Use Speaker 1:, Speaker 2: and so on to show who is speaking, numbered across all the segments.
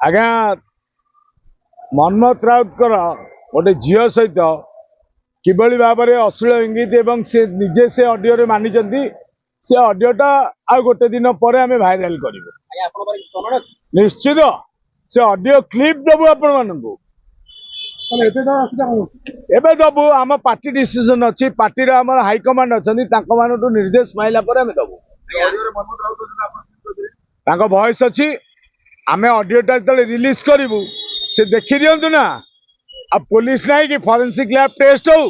Speaker 1: आज्ञा मनमोहन राउतर गोटे झील सहित किभली भाव में अश्लील इंगित एवं से निजे से ऑडियो मानी से ऑडियोटा आ गोटे दिन पर आम भाइराल कर निश्चित से ऑडियो क्लिप देवु आपण एबे दबु आम पार्टी डिसीजन अच्छी पार्टी आम हाइकमांड अच्छा निर्देश पाइला आम दबु वॉइस अच्छी आम ऑडियोटा जो रिलीज करूँ से देखी दिंतु ना आ पुलिस ना कि फॉरेंसिक लैब टेस्ट हो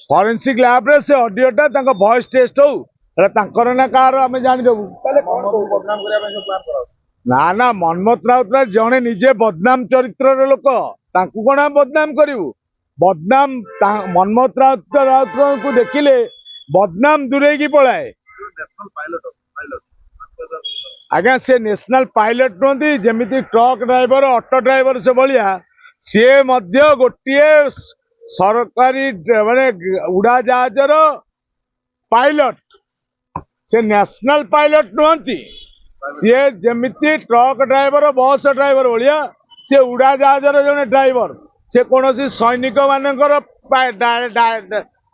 Speaker 1: फॉरेंसिक लैब रे से ऑडियोटा वॉइस टेस्ट हो ना कार आम जानीदेबू ना ना मनमोहन राउत जड़े निजे बदनाम चरित्र लोक कौन बदनाम करूँ बदनाम मनमोहन राउत को देखिले बदनाम दूरे की पलाए आज्ञा से नेशनल पायलट नुहति जमी ट्रक ड्राइवर ऑटो ड्राइवर से भाया सी गोटे सरकारी माने उड़ाजहाजर पायलट से नेशनल पायलट नुहति सी जमी ट्रक ड्राइवर बस ड्राइवर भाया सी उड़ाजहाजर जड़े ड्राइवर से कौन सैनिक मानकर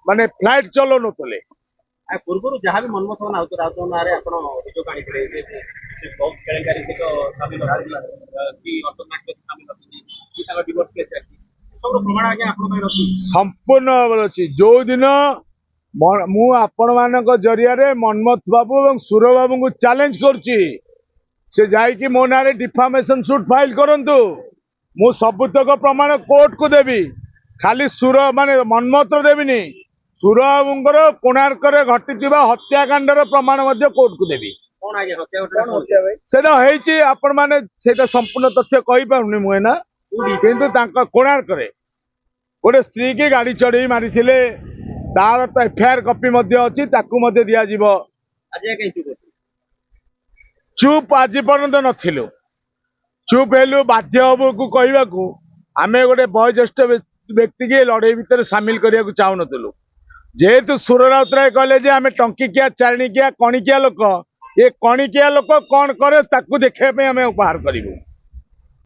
Speaker 1: माने फ्लाइट चलो नुले
Speaker 2: पूर्व जहाँ भी मनमोहन राउत नारे अभियोग
Speaker 1: संपूर्ण अच्छी जो दिन मु आपण मान जरिया मनमोहन बाबू और सुर बाबू को चैलेंज करुच्ची से जाकि मो ना डिफामेशन सूट फाइल करंतु मु सबुतक प्रमाण कोर्ट को देवी खाली सुर माने मनमोहन देविनी सुर बाबूर कोणार्क घटी हत्याकांडर प्रमाण कोर्ट को देवी आपण मैंने संपूर्ण तथ्य कही पारुनी मुझे किंतु कोणार्क गोटे स्त्री की गाड़ी चढ़ई मारी तार तो एफआईआर कॉपी अच्छी दि चुप आज पर्यंत नथिलु चुप हेलु बाध्य हबु को कहवा को आम गोटे वयोज्येष्ठ व्यक्ति की लड़ई भितर सामिल करने को चाहू नु जेहेतु सुर राउतराय कहले आम टंकिकिया चारणिकिया कणिकिया लोक ये कणिकिया लोक कौन करे ताकू देखा आम उपहार करूँ।